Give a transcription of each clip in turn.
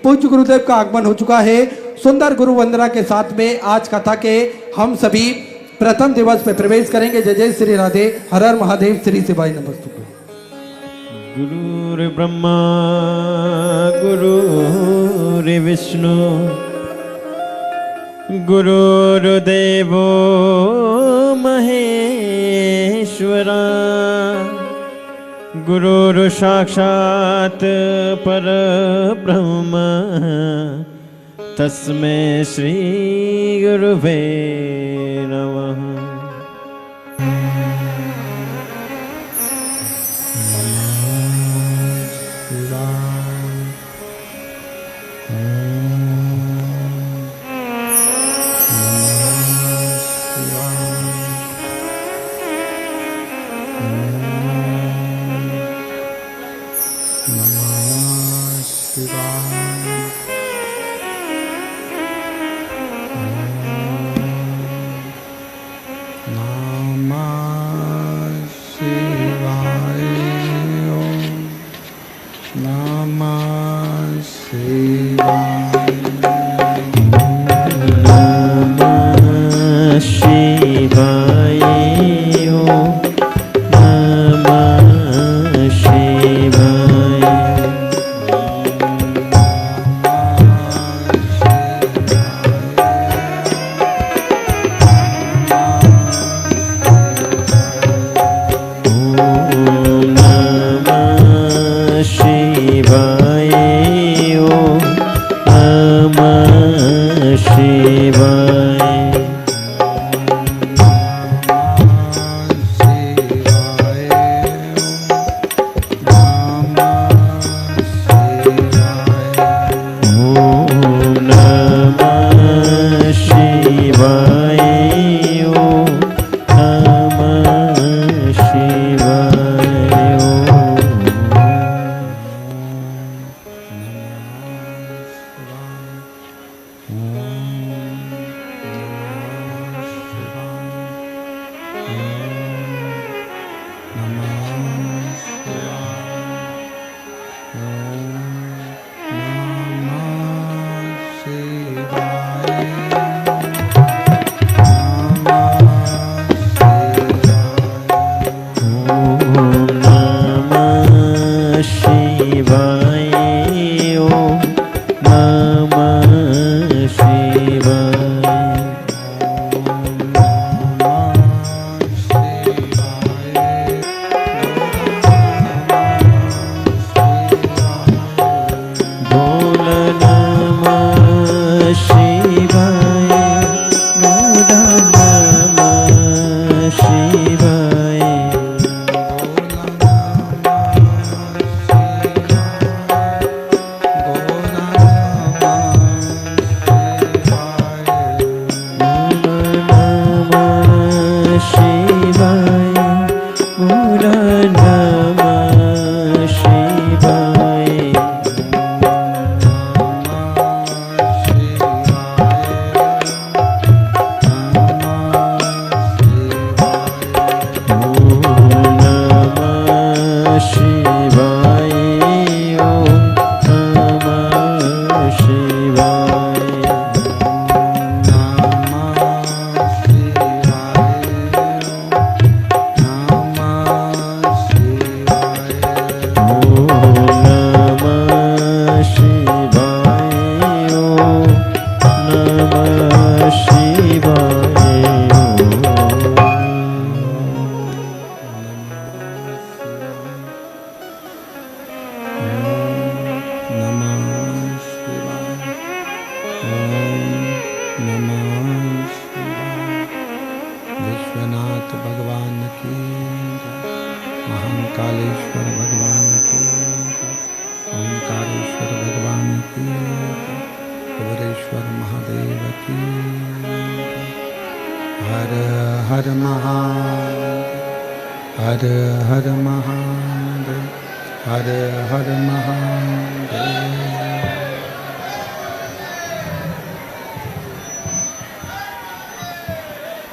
पूज्य गुरुदेव का आगमन हो चुका है। सुंदर गुरु वंदना के साथ में आज कथा के हम सभी प्रथम दिवस पे प्रवेश करेंगे। जय जय श्री राधे, हर हर महादेव, श्री शिवाय नमस्तुभ्यं। गुरुर्ब्रह्मा गुरुर्विष्णु गुरुर्देवो महेश्वरा गुरुर्साक्षात् परब्रह्म तस्मै श्री गुरुवे नमः।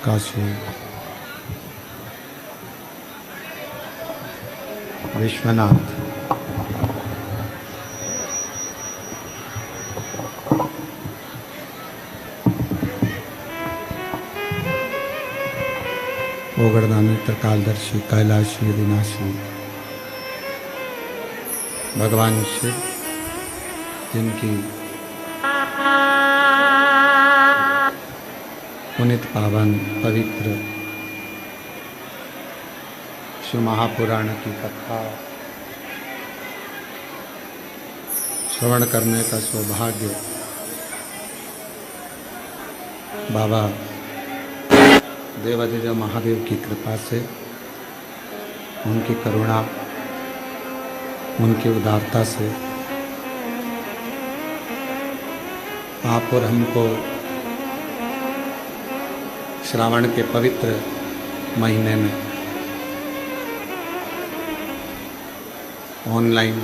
काशी विश्वनाथ ओगड़दानी त्रिकालदर्शी कैलाशी विनाशी भगवान शिव, जिनकी पुनित पावन पवित्र शिव महापुराण की कथा श्रवण करने का सौभाग्य बाबा देवाधिदेव महादेव की कृपा से, उनकी करुणा, उनकी उदारता से आप और हमको श्रावण के पवित्र महीने में ऑनलाइन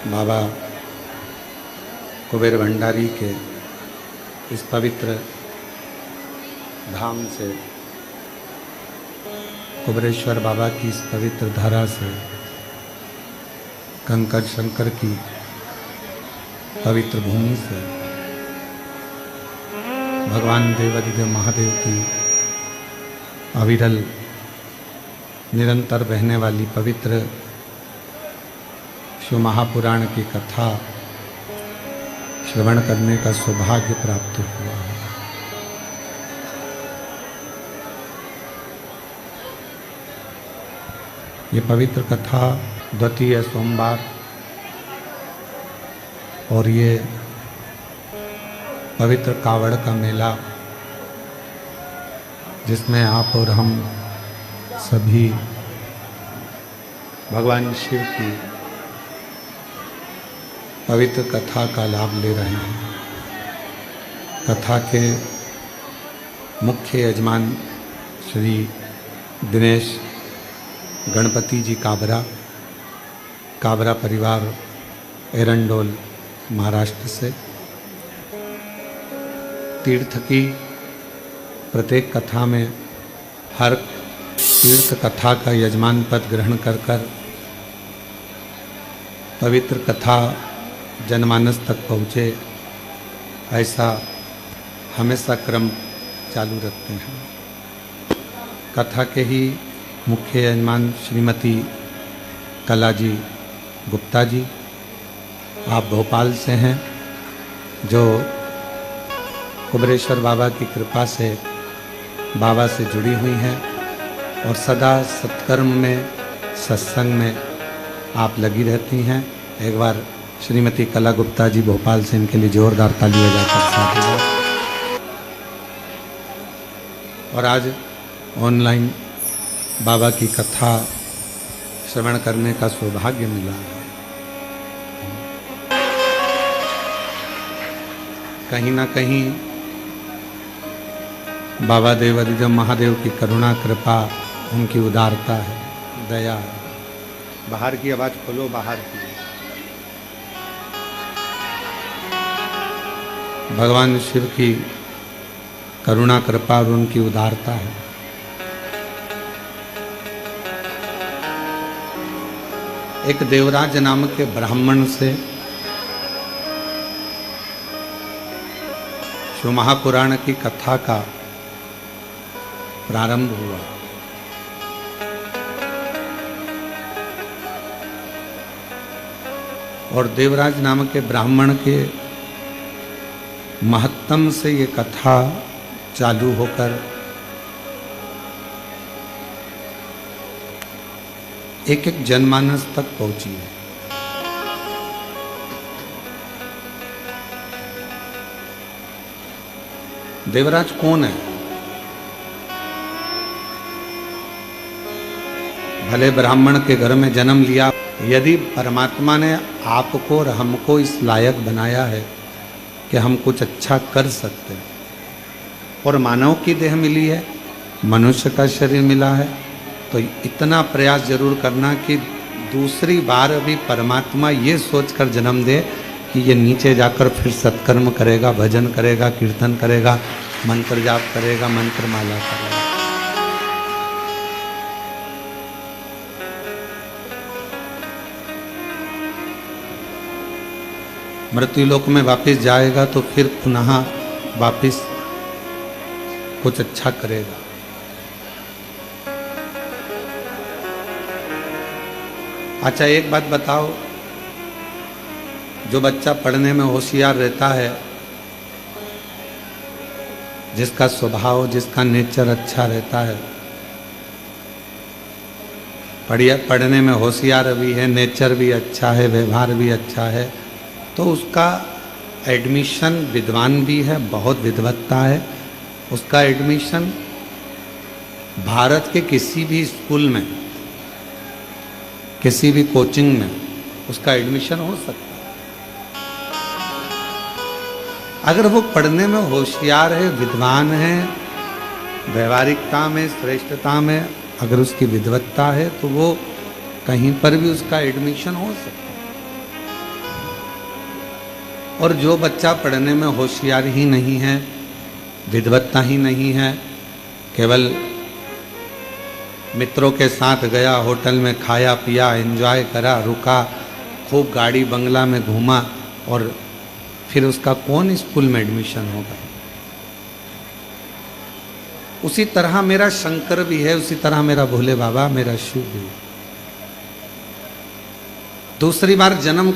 बाबा कुबेर भंडारी के इस पवित्र धाम से, कुबेरेश्वर बाबा की इस पवित्र धारा से, कंकर शंकर की पवित्र भूमि से, भगवान देवाधिदेव महादेव की अविरल निरंतर बहने वाली पवित्र शिव महापुराण की कथा श्रवण करने का सौभाग्य प्राप्त हुआ है। ये पवित्र कथा द्वितीय सोमवार और ये पवित्र कावड़ का मेला, जिसमें आप और हम सभी भगवान शिव की पवित्र कथा का लाभ ले रहे हैं। कथा के मुख्य यजमान श्री दिनेश गणपति जी काबरा परिवार एरंडोल महाराष्ट्र से, तीर्थ की प्रत्येक कथा में हर तीर्थ कथा का यजमान पद ग्रहण कर पवित्र कथा जनमानस तक पहुँचे, ऐसा हमेशा क्रम चालू रखते हैं। कथा के ही मुख्य यजमान श्रीमती कलाजी गुप्ता जी, आप भोपाल से हैं, जो कुबेरेश्वर बाबा की कृपा से बाबा से जुड़ी हुई हैं और सदा सत्कर्म में, सत्संग में आप लगी रहती हैं। एक बार श्रीमती कला गुप्ता जी भोपाल से, इनके लिए जोरदार ताली बजाकर साथ। और आज ऑनलाइन बाबा की कथा श्रवण करने का सौभाग्य मिला है। कहीं ना कहीं बाबा देवाधिदेव महादेव की करुणा, कृपा, उनकी उदारता है, दया है। बाहर की आवाज खोलो, बाहर की। भगवान शिव की करुणा, कृपा और उनकी उदारता है। एक देवराज नाम के ब्राह्मण से शिव महापुराण की कथा का प्रारंभ हुआ। और देवराज नाम के ब्राह्मण के महत्तम से ये कथा चालू होकर एक एक जनमानस तक पहुंची है। देवराज कौन है? भले ब्राह्मण के घर में जन्म लिया, यदि परमात्मा ने आपको और हमको इस लायक बनाया है कि हम कुछ अच्छा कर सकते हैं, और मानव की देह मिली है, मनुष्य का शरीर मिला है, तो इतना प्रयास जरूर करना कि दूसरी बार भी परमात्मा ये सोचकर जन्म दे कि ये नीचे जाकर फिर सत्कर्म करेगा, भजन करेगा, कीर्तन करेगा, मंत्र जाप करेगा, मंत्र माला करेगा। मृत्यु लोक में वापस जाएगा तो फिर पुनः वापस कुछ अच्छा करेगा। अच्छा एक बात बताओ, जो बच्चा पढ़ने में होशियार रहता है, जिसका स्वभाव, जिसका नेचर अच्छा रहता है, पढ़ने में होशियार भी है, नेचर भी अच्छा है, व्यवहार भी अच्छा है, तो उसका एडमिशन, विद्वान भी है, बहुत विद्वत्ता है, उसका एडमिशन भारत के किसी भी स्कूल में, किसी भी कोचिंग में उसका एडमिशन हो सकता है। अगर वो पढ़ने में होशियार है, विद्वान है, व्यवहारिकता में, श्रेष्ठता में अगर उसकी विद्वत्ता है, तो वो कहीं पर भी उसका एडमिशन हो सकता है। और जो बच्चा पढ़ने में होशियार ही नहीं है, विद्वत्ता ही नहीं है, केवल मित्रों के साथ गया, होटल में खाया पिया, एंजॉय करा, रुका, खूब गाड़ी बंगला में घूमा, और फिर उसका कौन स्कूल में एडमिशन होगा। उसी तरह मेरा शंकर भी है, उसी तरह मेरा भोले बाबा, मेरा शिव भी है। दूसरी बार जन्म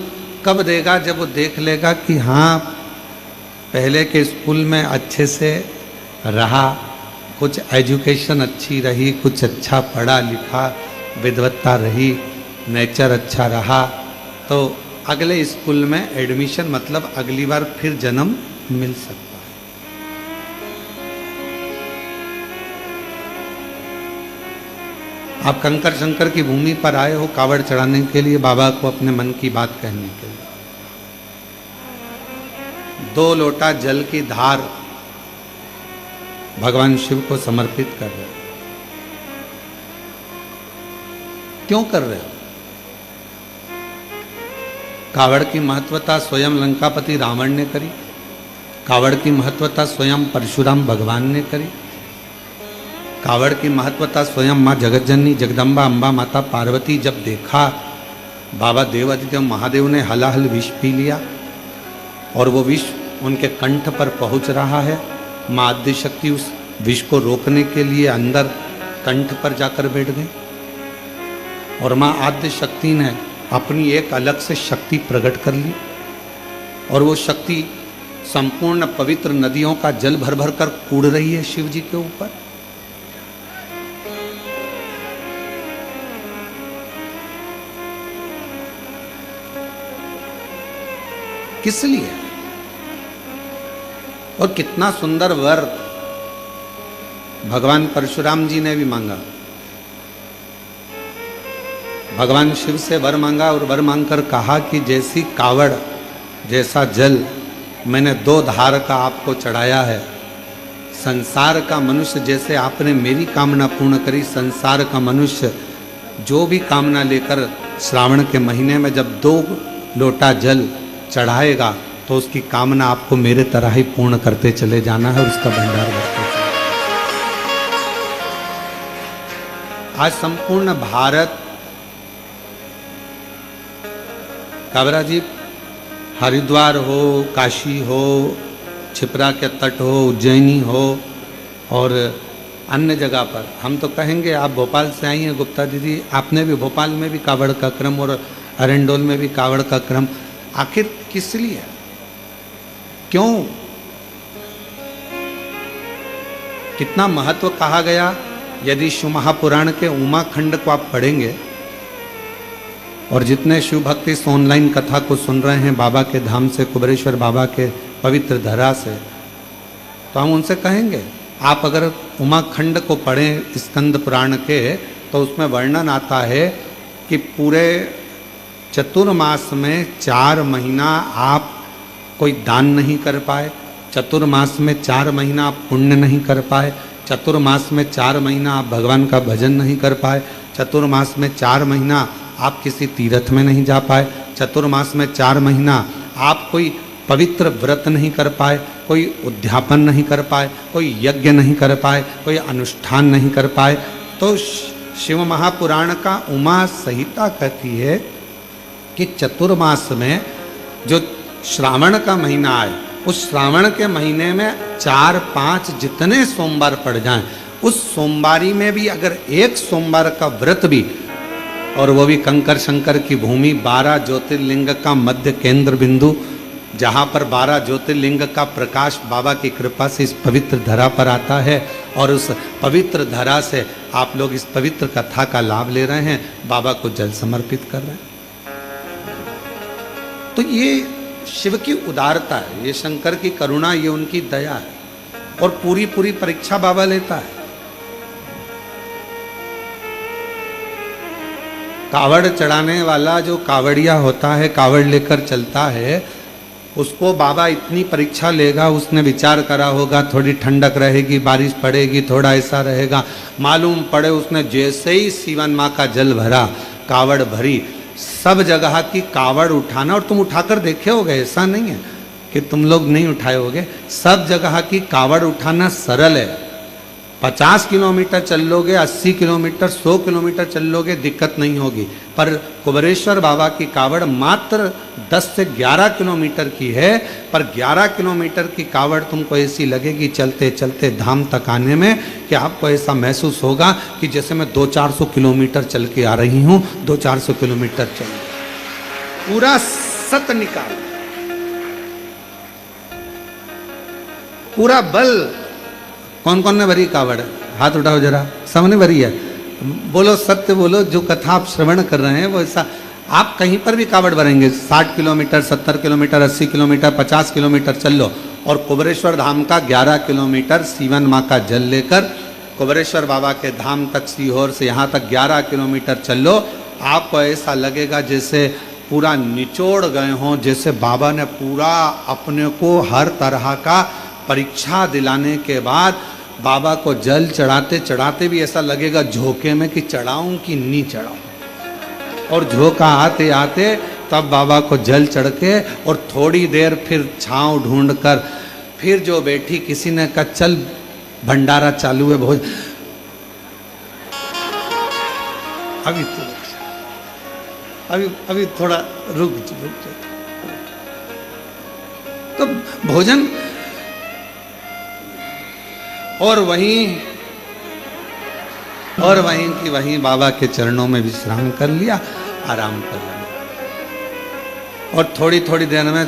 कब देगा? जब वो देख लेगा कि हाँ, पहले के स्कूल में अच्छे से रहा, कुछ एजुकेशन अच्छी रही, कुछ अच्छा पढ़ा लिखा, विद्वत्ता रही, नेचर अच्छा रहा, तो अगले स्कूल में एडमिशन, मतलब अगली बार फिर जन्म मिल सकता है। आप कंकर शंकर की भूमि पर आए हो कावड़ चढ़ाने के लिए, बाबा को अपने मन की बात कहने के लिए। 2 लोटा जल की धार भगवान शिव को समर्पित कर रहे हो। क्यों कर रहे हो? कावड़ की महत्वता स्वयं लंकापति रावण ने करी, कावड़ की महत्वता स्वयं परशुराम भगवान ने करी, कावड़ की महत्वता स्वयं माँ जगतजननी जगदम्बा अम्बा माता पार्वती जब देखा बाबा देवादिदेव महादेव ने हलाहल विष पी लिया और वो विष उनके कंठ पर पहुंच रहा है, माँ आद्य शक्ति उस विष को रोकने के लिए अंदर कंठ पर जाकर बैठ गई और माँ आद्य शक्ति ने अपनी एक अलग से शक्ति प्रकट कर ली और वो शक्ति संपूर्ण पवित्र नदियों का जल भर भर कर कूड़ रही है शिव जी के ऊपर। किस लिए? और कितना सुंदर वर भगवान परशुराम जी ने भी मांगा। भगवान शिव से वर मांगा और वर मांगकर कहा कि जैसी कावड़, जैसा जल मैंने 2 धार का आपको चढ़ाया है, संसार का मनुष्य जैसे आपने मेरी कामना पूर्ण करी, संसार का मनुष्य जो भी कामना लेकर श्रावण के महीने में जब 2 लोटा जल चढ़ाएगा तो उसकी कामना आपको मेरे तरह ही पूर्ण करते चले जाना है और उसका भंडार भरते चले। आज संपूर्ण भारत, काबरा जी, हरिद्वार हो, काशी हो, छिपरा के तट हो, उज्जैनी हो और अन्य जगह पर, हम तो कहेंगे आप भोपाल से आई हैं गुप्ता दीदी, आपने भी भोपाल में भी कावड़ का क्रम और अरेंडोल में भी कावड़ का क्रम, आखिर किस लिए? क्यों? कितना महत्व कहा गया। यदि शिव महापुराण के उमा खंड को आप पढ़ेंगे और जितने शिव भक्त इस ऑनलाइन कथा को सुन रहे हैं बाबा के धाम से, कुबेरेश्वर बाबा के पवित्र धरा से, तो हम उनसे कहेंगे आप अगर उमा खंड को पढ़ें स्कंद पुराण के, तो उसमें वर्णन आता है कि पूरे चतुर्मास में 4 महीना आप कोई दान नहीं कर पाए, चतुर्मास में 4 महीना आप पुण्य नहीं कर पाए, चतुर्मास में 4 महीना आप भगवान का भजन नहीं कर पाए, चतुर्मास में 4 महीना आप किसी तीर्थ में नहीं जा पाए, चतुर्मास में 4 महीना आप कोई पवित्र व्रत नहीं कर पाए, कोई उद्यापन नहीं कर पाए, कोई यज्ञ नहीं कर पाए, कोई अनुष्ठान नहीं कर पाए। तो शिव महापुराण का उमा संहिता कहती है कि चतुर्मास में जो श्रावण का महीना आए उस श्रावण के महीने में 4-5 जितने सोमवार पड़ जाएं, उस सोमवारी में भी अगर एक सोमवार का व्रत भी, और वो भी कंकर शंकर की भूमि, 12 ज्योतिर्लिंग का मध्य केंद्र बिंदु, जहाँ पर 12 ज्योतिर्लिंग का प्रकाश बाबा की कृपा से इस पवित्र धरा पर आता है, और उस पवित्र धरा से आप लोग इस पवित्र कथा का लाभ ले रहे हैं, बाबा को जल समर्पित कर रहे हैं। तो ये शिव की उदारता है, ये शंकर की करुणा, ये उनकी दया है, और पूरी पूरी परीक्षा बाबा लेता है। कावड़ चढ़ाने वाला जो कावड़िया होता है, कावड़ लेकर चलता है, उसको बाबा इतनी परीक्षा लेगा। उसने विचार करा होगा थोड़ी ठंडक रहेगी, बारिश पड़ेगी, थोड़ा ऐसा रहेगा, मालूम पड़े उसने जैसे ही सीवन माँ का जल भरा, कावड़ भरी, सब जगह की कावड़ उठाना, और तुम उठाकर देखे होगे, ऐसा नहीं है कि तुम लोग नहीं उठाए होगे, सब जगह की कावड़ उठाना सरल है। 50 किलोमीटर चल लोगे, 80 किलोमीटर, 100 किलोमीटर चल लोगे, दिक्कत नहीं होगी। पर कुबेरेश्वर बाबा की कावड़ मात्र 10 से 11 किलोमीटर की है, पर 11 किलोमीटर की कावड़ तुमको ऐसी लगेगी चलते चलते धाम तक आने में, कि आपको ऐसा महसूस होगा कि जैसे मैं 200-400 किलोमीटर चल के आ रही हूँ, 200-400 किलोमीटर चल, पूरा सत निकाल, पूरा बल। कौन कौन ने भरी कावड़? हाथ उठाओ जरा, सबने भरी है। बोलो सत्य बोलो, जो कथा आप श्रवण कर रहे हैं वो ऐसा, आप कहीं पर भी कावड़ भरेंगे, 60 किलोमीटर, 70 किलोमीटर, 80 किलोमीटर, 50 किलोमीटर चल लो, और कुबेरेश्वर धाम का 11 किलोमीटर सीवन माँ का जल लेकर कुबेरेश्वर बाबा के धाम तक, सीहोर से यहाँ तक 11 किलोमीटर चल लो, आपको ऐसा लगेगा जैसे पूरा निचोड़ गए हों, जैसे बाबा ने पूरा अपने को हर तरह का परीक्षा दिलाने के बाद बाबा को जल चढ़ाते चढ़ाते भी ऐसा लगेगा झोंके में कि चढ़ाऊं कि नहीं चढ़ाऊं, और झोंका आते आते तब बाबा को जल चढ़ के, और थोड़ी देर फिर छांव ढूंढकर फिर जो बैठी, किसी ने कहा चल भंडारा चालू है भोज, अभी थोड़ा रुक तो भोजन, और वहीं की वहीं बाबा के चरणों में विश्राम कर लिया, आराम कर लिया, और थोड़ी थोड़ी देर में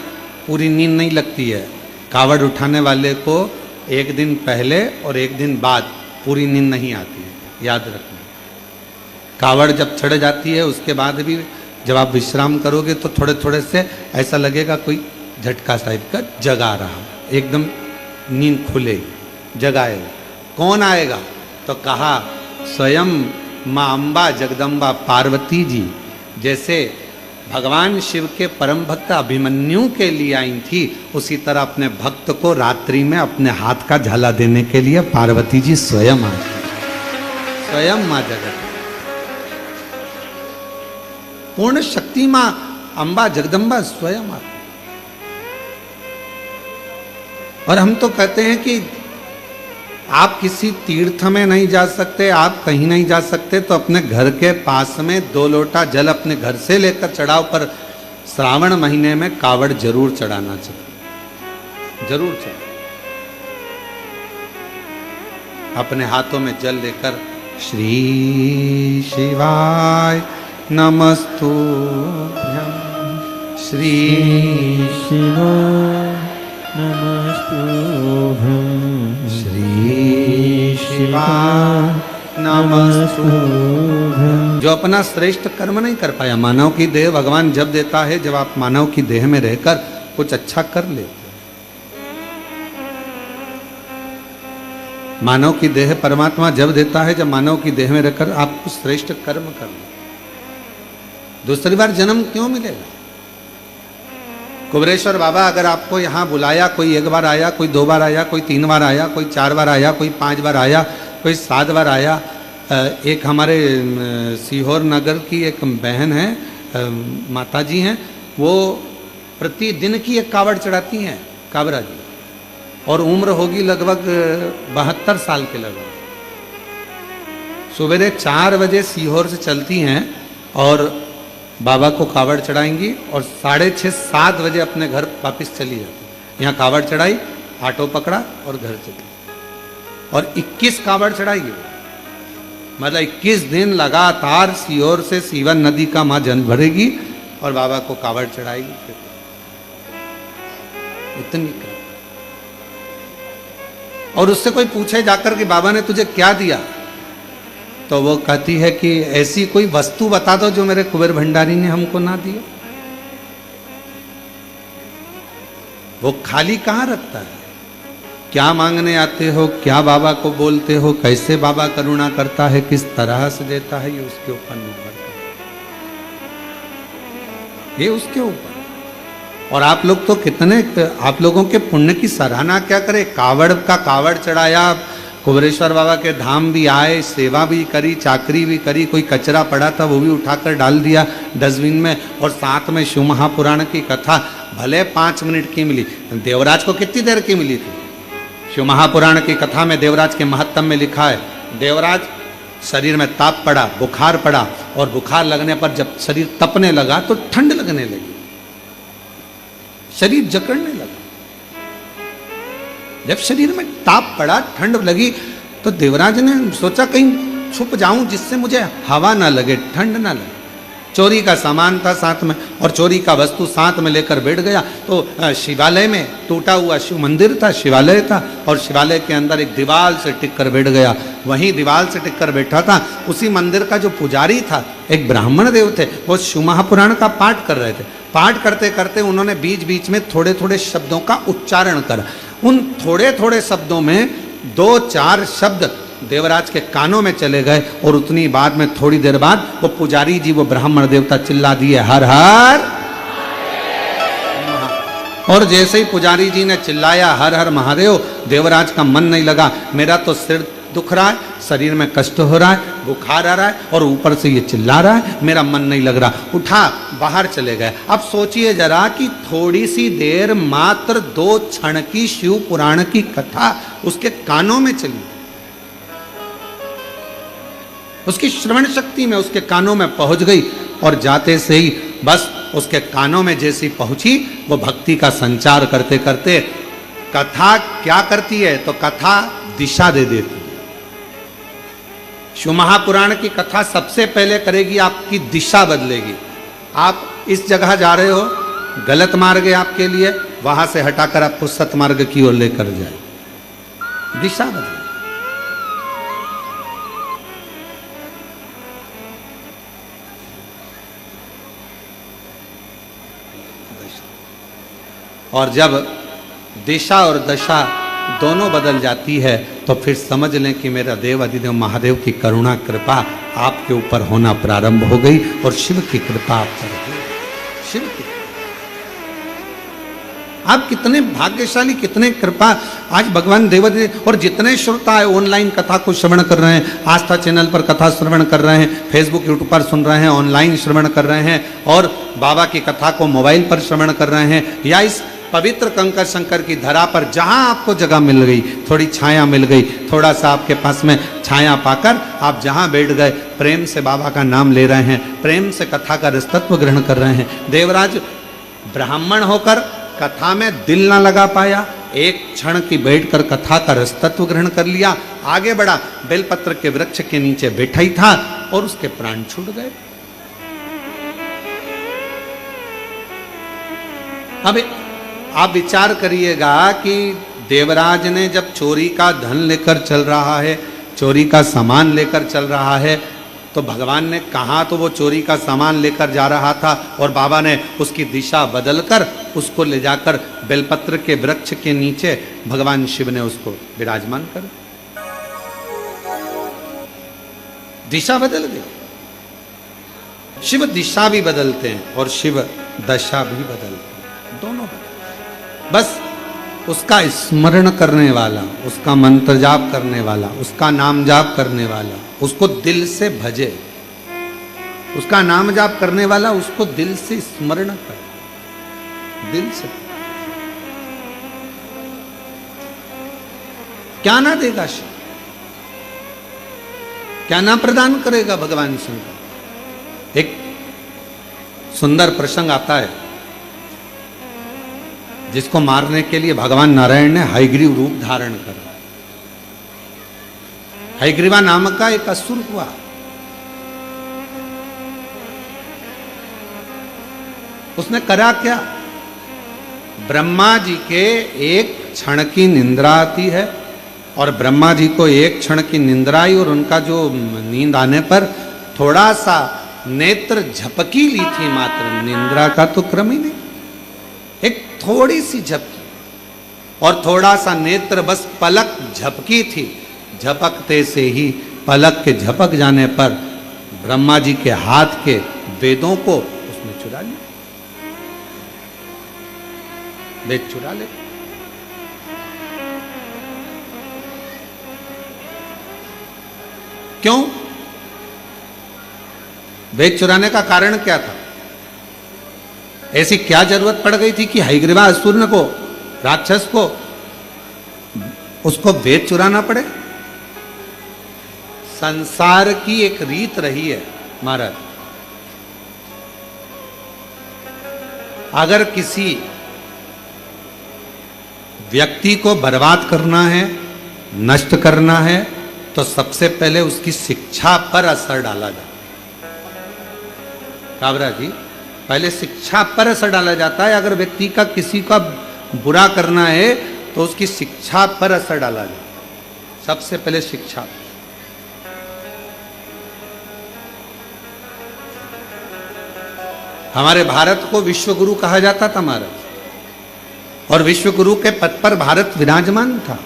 पूरी नींद नहीं लगती है। कावड़ उठाने वाले को एक दिन पहले और एक दिन बाद पूरी नींद नहीं आती है, याद रखना। कावड़ जब चढ़ जाती है उसके बाद भी जब आप विश्राम करोगे तो थोड़े थोड़े से ऐसा लगेगा कोई झटका टाइप का जगा रहा, एकदम नींद खुले जगाए। कौन आएगा? तो कहा स्वयं माँ अम्बा जगदम्बा पार्वती जी, जैसे भगवान शिव के परम भक्त अभिमन्यु के लिए आई थी, उसी तरह अपने भक्त को रात्रि में अपने हाथ का झाला देने के लिए पार्वती जी स्वयं आई, स्वयं माँ जगत, पूर्ण शक्ति माँ अम्बा जगदम्बा स्वयं आती। और हम तो कहते हैं कि आप किसी तीर्थ में नहीं जा सकते, आप कहीं नहीं जा सकते, तो अपने घर के पास में 2 लोटा जल अपने घर से लेकर चढ़ाओ, पर श्रावण महीने में कावड़ जरूर चढ़ाना चाहिए, जरूर चढ़ाओ। अपने हाथों में जल लेकर श्री शिवाय नमस्तुभ्यं, श्री शिवाय नमस्तुभ्यं, श्री शिवाय नमस्तुभ्यं। जो अपना श्रेष्ठ कर्म नहीं कर पाया, मानव की देह भगवान जब देता है, जब आप मानव की देह में रहकर कुछ अच्छा कर लेते। मानव की देह परमात्मा जब देता है, जब मानव की देह में रहकर आप कुछ श्रेष्ठ कर्म कर ले। दूसरी बार जन्म क्यों मिलेगा? कुबेरेश्वर बाबा अगर आपको यहाँ बुलाया, कोई 1 बार आया, कोई 2 बार आया, कोई 3 बार आया, कोई 4 बार आया, कोई 5 बार आया, कोई 7 बार आया। एक हमारे सीहोर नगर की एक बहन है, माता जी हैं, वो प्रतिदिन की एक कावड़ चढ़ाती हैं, काबरा जी, और उम्र होगी लगभग 72 साल के लगभग। सवेरे 4 बजे सीहोर से चलती हैं और बाबा को कावड़ चढ़ाएंगी, और 6:30-7 बजे अपने घर वापस चली जाती। यहाँ कावड़ चढ़ाई, ऑटो पकड़ा और घर चले। और 21 कावड़ चढ़ाई, मतलब 21 दिन लगातार सीहोर से सीवन नदी का मां जल भरेगी और बाबा को कावड़ चढ़ाएगी। इतनी कृपा। और उससे कोई पूछे जाकर कि बाबा ने तुझे क्या दिया, तो वो कहती है कि ऐसी कोई वस्तु बता दो जो मेरे कुबेर भंडारी ने हमको ना दिया। वो खाली कहां रखता है। क्या मांगने आते हो, क्या बाबा को बोलते हो, कैसे बाबा करुणा करता है, किस तरह से देता है, ये उसके ऊपर निर्भर करता है, ये उसके ऊपर। और आप लोग तो कितने, आप लोगों के पुण्य की सराहना क्या करें। कावड़ का कावड़ चढ़ाया, कुबेरेश्वर बाबा के धाम भी आए, सेवा भी करी, चाकरी भी करी, कोई कचरा पड़ा था वो भी उठाकर डाल दिया डस्टबिन में, और साथ में शिव महापुराण की कथा भले 5 मिनट की मिली, देवराज को कितनी देर की मिली थी। शिव महापुराण की कथा में देवराज के महत्तम में लिखा है, देवराज शरीर में ताप पड़ा, बुखार पड़ा, और बुखार लगने पर जब शरीर तपने लगा तो ठंड लगने लगी, शरीर जकड़ने लगा। जब शरीर में ताप पड़ा, ठंड लगी, तो देवराज ने सोचा कहीं छुप जाऊं जिससे मुझे हवा ना लगे, ठंड ना लगे। चोरी का सामान था साथ में, और चोरी का वस्तु साथ में लेकर बैठ गया। तो शिवालय में टूटा हुआ शिव मंदिर था, शिवालय था, और शिवालय के अंदर एक दीवार से टिक कर बैठ गया। वहीं दीवार से टिक कर बैठा था। उसी मंदिर का जो पुजारी था, एक ब्राह्मण देव थे, वो शिव महापुराण का पाठ कर रहे थे। पाठ करते करते उन्होंने बीच बीच में थोड़े थोड़े शब्दों का उच्चारण कर, उन थोड़े थोड़े शब्दों में 2-4 शब्द देवराज के कानों में चले गए, और उतनी बाद में थोड़ी देर बाद वो पुजारी जी, वो ब्राह्मण देवता चिल्ला दिए, हर हर। और जैसे ही पुजारी जी ने चिल्लाया हर हर महादेव, देवराज का मन नहीं लगा। मेरा तो सिर दुख रहा है, शरीर में कष्ट हो रहा है, बुखार आ रहा है, और ऊपर से ये चिल्ला रहा है, मेरा मन नहीं लग रहा। उठा बाहर चले गए। अब सोचिए जरा कि थोड़ी सी देर, मात्र 2 क्षण की शिव पुराण की कथा उसके कानों में चली, उसकी श्रवण शक्ति में उसके कानों में पहुंच गई, और जाते से ही बस उसके कानों में जैसी पहुंची, वो भक्ति का संचार करते करते, कथा क्या करती है, तो कथा दिशा दे देती है। शिव महापुराण की कथा सबसे पहले करेगी, आपकी दिशा बदलेगी। आप इस जगह जा रहे हो, गलत मार्ग है आपके लिए, वहां से हटाकर आपको सतमार्ग की ओर लेकर जाए, दिशा बदले। और जब दिशा और दशा दोनों बदल जाती है, तो फिर समझ लें कि मेरा देव अधिदेव महादेव की करुणा कृपा आपके ऊपर होना प्रारंभ हो गई, और शिव की कृपा आप पर हो गई। शिव की, आप कितने भाग्यशाली, कितने कृपा। आज भगवान देव अधिदेव, और जितने श्रोता है ऑनलाइन कथा को श्रवण कर रहे हैं, आस्था चैनल पर कथा श्रवण कर रहे हैं, फेसबुक यूट्यूब पर सुन रहे हैं, ऑनलाइन श्रवण कर रहे हैं, और बाबा की कथा को मोबाइल पर श्रवण कर रहे हैं, या इस पवित्र कंकर शंकर की धरा पर जहां आपको जगह मिल गई, थोड़ी छाया मिल गई, थोड़ा सा आपके पास में छाया पाकर आप जहां बैठ गए, प्रेम से बाबा का नाम ले रहे हैं, प्रेम से कथा का रसतत्व ग्रहण कर रहे हैं। देवराज ब्राह्मण होकर कथा में दिल ना लगा पाया, एक क्षण की बैठकर कथा का रसतत्व ग्रहण कर लिया, आगे बढ़ा, बेलपत्र के वृक्ष के नीचे बैठा ही था, और उसके प्राण छूट गए। अब आप विचार करिएगा कि देवराज ने जब चोरी का धन लेकर चल रहा है, चोरी का सामान लेकर चल रहा है, तो भगवान ने कहा तो वो चोरी का सामान लेकर जा रहा था, और बाबा ने उसकी दिशा बदलकर उसको ले जाकर बेलपत्र के वृक्ष के नीचे भगवान शिव ने उसको विराजमान कर, दिशा बदल गई। शिव दिशा भी बदलते हैं और शिव दशा भी बदलते हैं, दोनों बदलते। बस उसका स्मरण करने वाला, उसका मंत्र जाप करने वाला, उसका नाम जाप करने वाला, उसको दिल से भजे, उसका नाम जाप करने वाला उसको दिल से स्मरण करे, दिल से। क्या ना देगा शिव, क्या ना प्रदान करेगा भगवान शंकर। एक सुंदर प्रसंग आता है, जिसको मारने के लिए भगवान नारायण ने हयग्रीव रूप धारण करा। हयग्रीवा नामक का एक असुर हुआ। उसने करा क्या? ब्रह्मा जी के एक क्षण की निंद्रा आती है और ब्रह्मा जी को एक क्षण की निंद्रा आई और उनका जो नींद आने पर थोड़ा सा नेत्र झपकी ली थी, मात्र निंद्रा का तो क्रम ही नहीं, एक थोड़ी सी झपकी और थोड़ा सा नेत्र बस पलक झपकी थी। झपकते से ही पलक के झपक जाने पर ब्रह्मा जी के हाथ के वेदों को उसने चुरा लिया, वेद चुरा ले। क्यों? वेद चुराने का कारण क्या था? ऐसी क्या जरूरत पड़ गई थी कि हयग्रीवा असुर को, राक्षस को, उसको वेद चुराना पड़े? संसार की एक रीत रही है महाराज, अगर किसी व्यक्ति को बर्बाद करना है, नष्ट करना है, तो सबसे पहले उसकी शिक्षा पर असर डाला जाता है। काबरा जी, पहले शिक्षा पर असर डाला जाता है। अगर व्यक्ति का किसी का बुरा करना है तो उसकी शिक्षा पर असर डाला जाता है, सबसे पहले शिक्षा। हमारे भारत को विश्व गुरु कहा जाता था महाराज, और विश्व गुरु के पद पर भारत विराजमान था।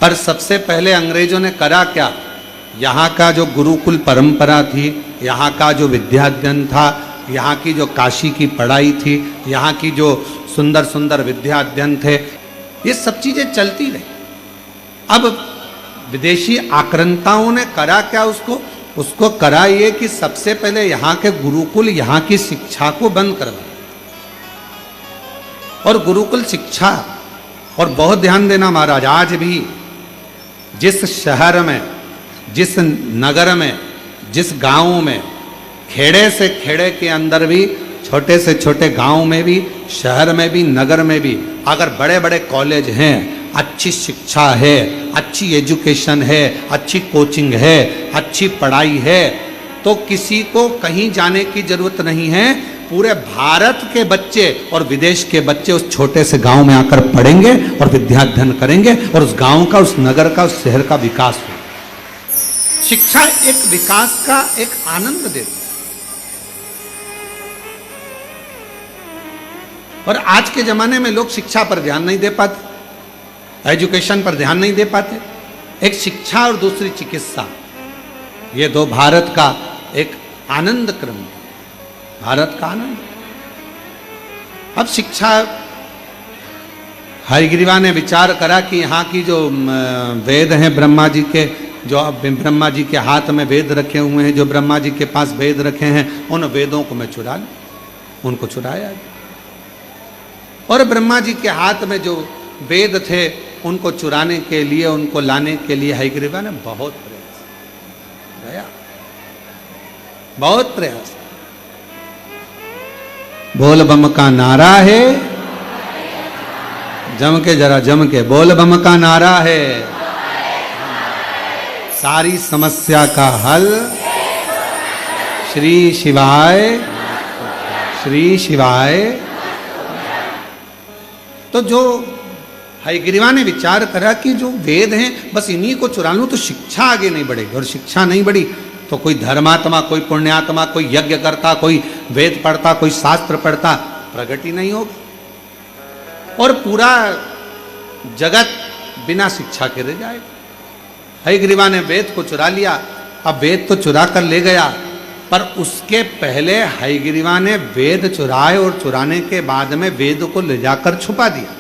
पर सबसे पहले अंग्रेजों ने करा क्या? यहाँ का जो गुरुकुल परंपरा थी, यहाँ का जो विद्याध्ययन था, यहाँ की जो काशी की पढ़ाई थी, यहाँ की जो सुंदर सुंदर विद्याध्ययन थे, ये सब चीजें चलती रही। अब विदेशी आक्रांताओं ने करा क्या? उसको करा ये कि सबसे पहले यहाँ के गुरुकुल, यहाँ की शिक्षा को बंद करवा। और गुरुकुल शिक्षा, और बहुत ध्यान देना महाराज, आज भी जिस शहर में, जिस नगर में, जिस गांव में, खेड़े से खेड़े के अंदर भी, छोटे से छोटे गांव में भी, शहर में भी, नगर में भी अगर बड़े बड़े कॉलेज हैं, अच्छी शिक्षा है, अच्छी एजुकेशन है, अच्छी कोचिंग है, अच्छी पढ़ाई है, तो किसी को कहीं जाने की जरूरत नहीं है। पूरे भारत के बच्चे और विदेश के बच्चे उस छोटे से गांव में आकर पढ़ेंगे और विद्याध्ययन करेंगे, और उस गांव का, उस नगर का, उस शहर का विकास हो। शिक्षा एक विकास का एक आनंद देती है। और आज के जमाने में लोग शिक्षा पर ध्यान नहीं दे पाते, एजुकेशन पर ध्यान नहीं दे पाते। एक शिक्षा और दूसरी चिकित्सा, ये दो भारत का एक आनंद क्रम, भारत का आनंद। अब शिक्षा, हयग्रीवा ने विचार करा कि यहाँ की जो वेद हैं ब्रह्मा जी के, जो ब्रह्मा जी के हाथ में वेद रखे हुए हैं, जो ब्रह्मा जी के पास वेद रखे हैं, उन वेदों को मैं चुरा लूं। उनको चुराया, और ब्रह्मा जी के हाथ में जो वेद थे उनको चुराने के लिए, उनको लाने के लिए हयग्रीवा ने बहुत प्रयास किया, बहुत प्रयास। बोल बम का नारा है, जम के, जरा जम के बोल बम का नारा है, सारी समस्या का हल श्री शिवाय, श्री शिवाय। तो जो हयग्रीवा ने विचार करा कि जो वेद हैं बस इन्हीं को चुरा लूं तो शिक्षा आगे नहीं बढ़ेगी, और शिक्षा नहीं बढ़ी तो कोई धर्मात्मा, कोई पुण्यात्मा, कोई यज्ञ करता, कोई वेद पढ़ता, कोई शास्त्र पढ़ता, प्रगति नहीं होगी, और पूरा जगत बिना शिक्षा के रह जाएगा। हयग्रीवा ने वेद को चुरा लिया। अब वेद तो चुरा कर ले गया, पर उसके पहले हयग्रीवा ने वेद चुराए, और चुराने के बाद में वेद को ले जाकर छुपा दिया।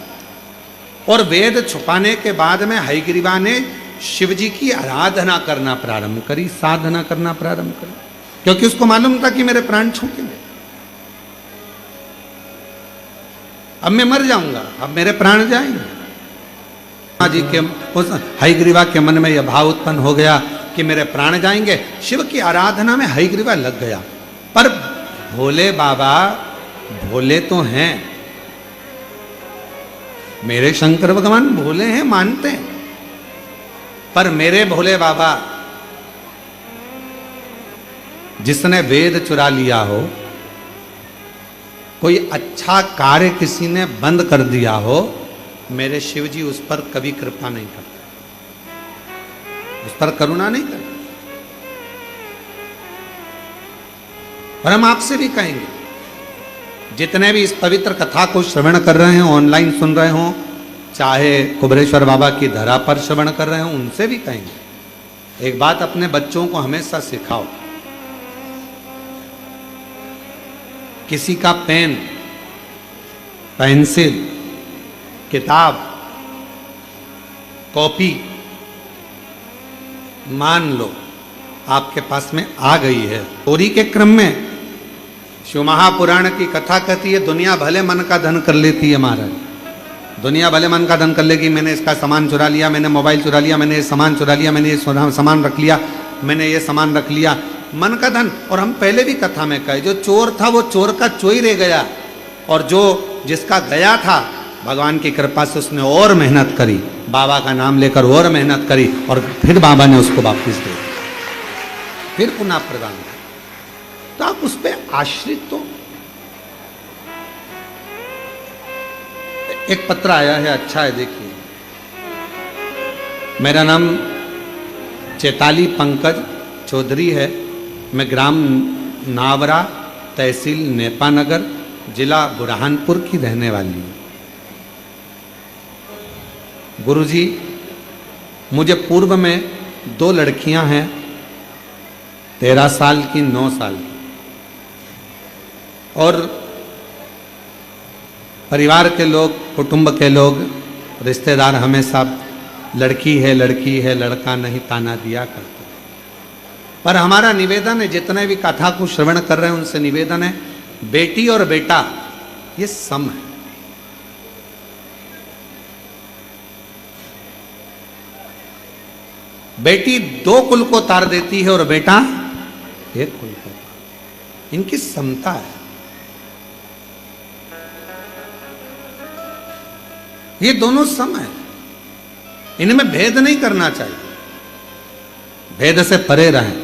और वेद छुपाने के बाद में हयग्रीवा ने शिव जी की आराधना करना प्रारंभ करी, साधना करना प्रारंभ करी, क्योंकि उसको मालूम था कि मेरे प्राण छूटेंगे, अब मैं मर जाऊंगा, अब मेरे प्राण जाएंगे। जी के उस हयग्रीवा के मन में यह भाव उत्पन्न हो गया कि मेरे प्राण जाएंगे। शिव की आराधना में हयग्रीवा लग गया, पर भोले बाबा भोले तो हैं, मेरे शंकर भगवान भोले हैं, मानते हैं, पर मेरे भोले बाबा जिसने वेद चुरा लिया हो, कोई अच्छा कार्य किसी ने बंद कर दिया हो, मेरे शिव जी उस पर कभी कृपा नहीं करते, उस पर करुणा नहीं करते। और हम आपसे भी कहेंगे, जितने भी इस पवित्र कथा को श्रवण कर रहे हैं, ऑनलाइन सुन रहे हो, चाहे कुबरेश्वर बाबा की धरा पर श्रवण कर रहे हो, उनसे भी कहेंगे, एक बात अपने बच्चों को हमेशा सिखाओ, किसी का पेन, पेंसिल, किताब, कॉपी मान लो आपके पास में आ गई है, चोरी के क्रम में शिव महापुराण की कथा कहती है, दुनिया भले मन का धन कर लेती है महाराज, दुनिया भले मन का धन कर लेगी, मैंने इसका सामान चुरा लिया, मैंने मोबाइल चुरा लिया, मैंने ये सामान चुरा लिया, मैंने ये सामान रख लिया, मैंने ये सामान रख लिया, मन का धन। और हम पहले भी कथा में कहे, जो चोर था वो चोर का चोरी रह गया, और जो जिसका गया था भगवान की कृपा से उसने और मेहनत करी, बाबा का नाम लेकर और मेहनत करी, और फिर बाबा ने उसको वापस दे दिया, फिर पुनः प्रदान किया। तो आप उस पर आश्रित तो। एक पत्र आया है, अच्छा है, देखिए। मेरा नाम चैताली पंकज चौधरी है, मैं ग्राम नावरा, तहसील नेपानगर, जिला बुरहानपुर की रहने वाली हूँ। गुरुजी, मुझे पूर्व में 2 लड़कियां हैं, 13 साल की, 9 साल की, और परिवार के लोग, कुटुंब के लोग, रिश्तेदार हमेशा लड़की है, लड़की है, लड़का नहीं ताना दिया करते। पर हमारा निवेदन है, जितने भी कथा को श्रवण कर रहे हैं उनसे निवेदन है, बेटी और बेटा ये सम है। बेटी 2 कुल को तार देती है और बेटा 1 कुल को, इनकी समता है। ये दोनों सम है, इनमें भेद नहीं करना चाहिए, भेद से परे रहें।